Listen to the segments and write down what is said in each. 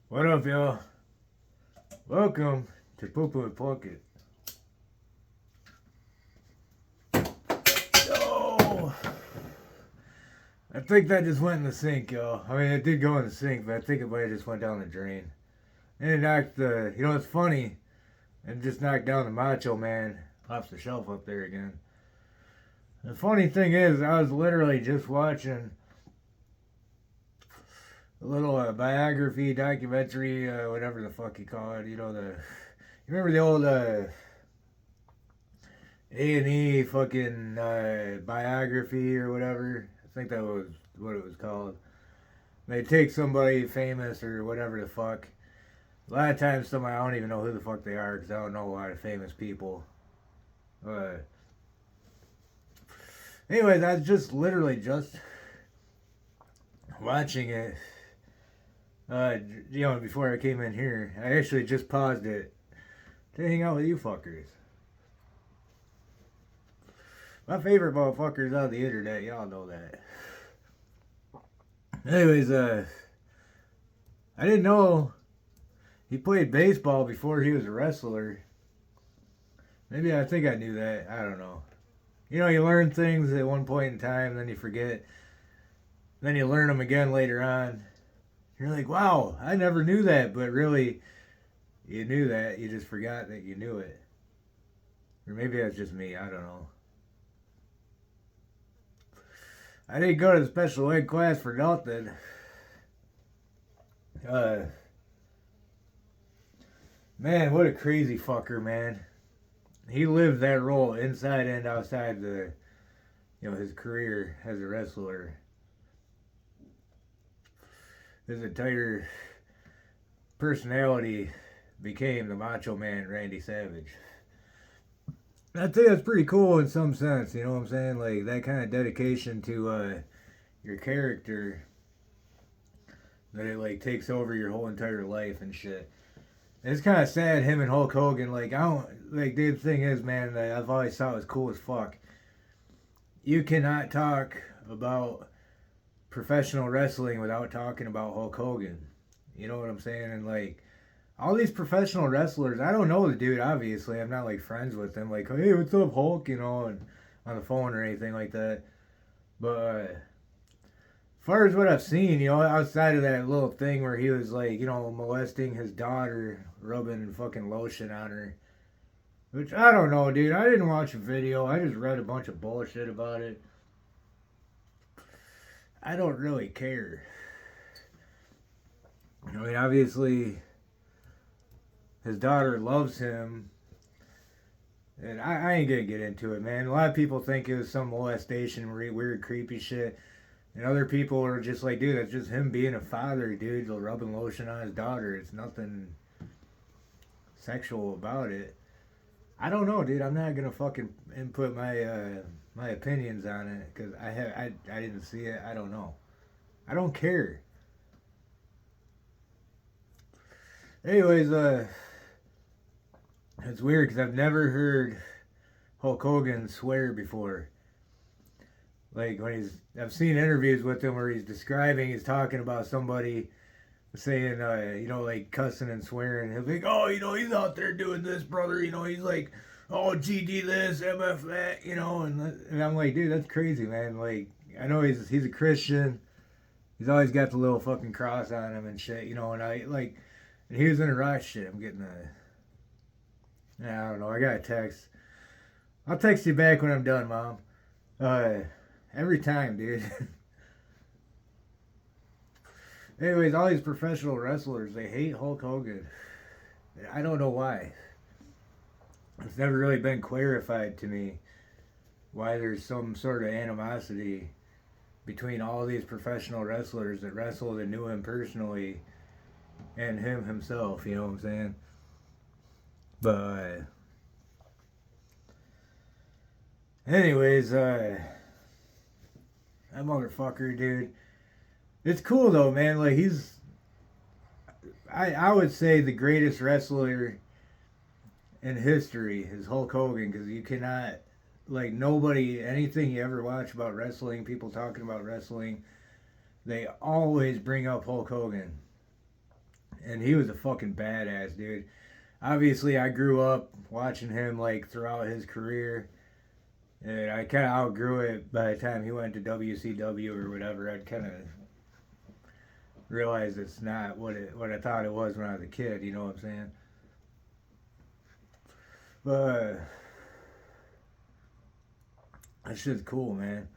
What up, y'all? Welcome to Poo and Plunkett. Oh, I think that just went in the sink, y'all. I mean, it did go in the sink, but I think it might have just went down the drain. And it knocked the, it's funny, and just knocked down the Macho Man off the shelf up there again. The funny thing is, I was literally just watching a little biography, documentary, whatever the fuck you call it. You remember the old A&E fucking biography or whatever? I think that was what it was called. They take somebody famous or whatever the fuck. A lot of times, somebody I don't even know who the fuck they are because I don't know a lot of famous people. Uh, Anyways, I was just literally just watching it. Before I came in here, I actually just paused it to hang out with you fuckers. My favorite motherfuckers on the internet, y'all know that. Anyways, I didn't know he played baseball before he was a wrestler. Maybe I think I knew that. I don't know. You learn things at one point in time, then you forget. Then you learn them again later on. You're like, wow, I never knew that. But really, you knew that. You just forgot that you knew it. Or maybe that's just me. I don't know. I didn't go to the special ed class for nothing. Man, what a crazy fucker, man. He lived that role inside and outside his career as a wrestler. His entire personality became the Macho Man Randy Savage. I think that's pretty cool in some sense, you know what I'm saying? Like, that kind of dedication to your character, that it, like, takes over your whole entire life and shit. And it's kind of sad, him and Hulk Hogan, like, I don't, like, the thing is, man, that I've always thought was cool as fuck. You cannot talk about professional wrestling without talking about Hulk Hogan. You know what I'm saying? And, like, all these professional wrestlers, I don't know the dude, obviously. I'm not, like, friends with him. Like, hey, what's up, Hulk? And on the phone or anything like that. But, as far as what I've seen, outside of that little thing where he was, like, molesting his daughter, rubbing fucking lotion on her. Which, I don't know, dude. I didn't watch a video. I just read a bunch of bullshit about it. I don't really care. I mean, obviously, his daughter loves him. And I ain't gonna get into it, man. A lot of people think it was some molestation, weird, creepy shit. And other people are just like, dude, that's just him being a father, dude. Rubbing lotion on his daughter. It's nothing sexual about it. I don't know, dude. I'm not gonna fucking input my opinions on it because I didn't see it. I don't know. I don't care. Anyways, it's weird because I've never heard Hulk Hogan swear before. Like I've seen interviews with him where he's talking about somebody saying, like cussing and swearing. He'll be like, oh, he's out there doing this, brother. He's like, oh, GD this, MF that, and I'm like, dude, that's crazy, man. Like, I know he's a Christian. He's always got the little fucking cross on him and shit, and I like, and he was in a rock shit. I'm getting I don't know. I got a text. I'll text you back when I'm done, Mom. Every time, dude. Anyways, all these professional wrestlers, they hate Hulk Hogan. I don't know why. It's never really been clarified to me why there's some sort of animosity between all these professional wrestlers that wrestled and knew him personally and him himself, you know what I'm saying? But anyways, that motherfucker, dude. It's cool though, man. Like I would say the greatest wrestler in history is Hulk Hogan because you cannot, like, nobody, anything you ever watch about wrestling, people talking about wrestling, they always bring up Hulk Hogan. And he was a fucking badass, dude. Obviously, I grew up watching him like throughout his career, and I kind of outgrew it by the time he went to WCW or whatever. I'd kind of realized it's not what I thought it was when I was a kid. You know what I'm saying? But that shit's cool, man.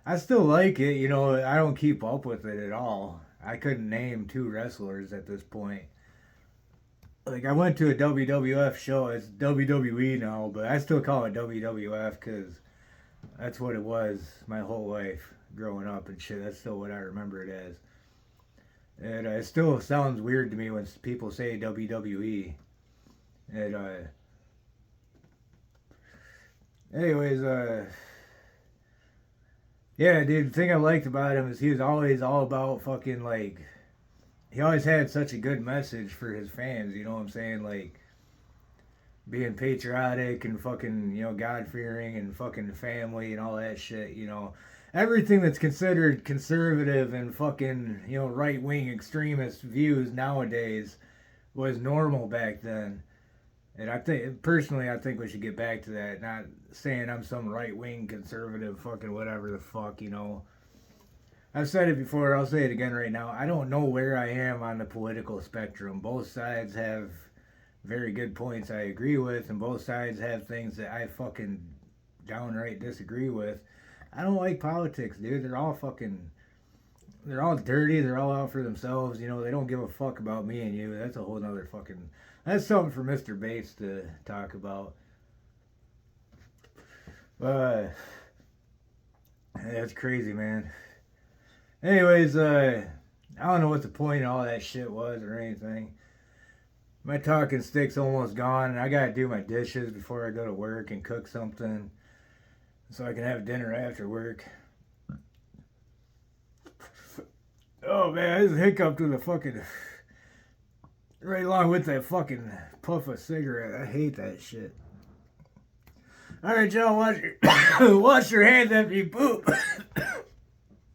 I still like it. You know, I don't keep up with it at all. I couldn't name two wrestlers at this point. Like I went to a WWF show. It's WWE now, but I still call it WWF because that's what it was my whole life growing up and shit. That's still what I remember it as. And it still sounds weird to me when people say WWE. And anyways, yeah, dude. The thing I liked about him is he was always all about fucking like. He always had such a good message for his fans. You know what I'm saying? Like being patriotic and fucking, you know, God fearing and fucking family and all that shit, you know. Everything that's considered conservative and fucking, you know, right wing extremist views nowadays was normal back then. And I think, personally, I think we should get back to that. Not saying I'm some right wing conservative fucking whatever the fuck, you know. I've said it before, I'll say it again right now. I don't know where I am on the political spectrum. Both sides have very good points I agree with, and both sides have things that I fucking downright disagree with. I don't like politics, dude. They're all dirty. They're all out for themselves. You know, they don't give a fuck about me and you. That's a whole nother fucking, that's something for Mr. Bates to talk about. But, that's crazy, man. Anyways, I don't know what the point of all that shit was or anything. My talking stick's almost gone, and I gotta do my dishes before I go to work and cook something so I can have dinner after work. Oh man, I just hiccuped with a fucking right along with that fucking puff of cigarette. I hate that shit. All right, y'all, wash your wash your hands after you poop.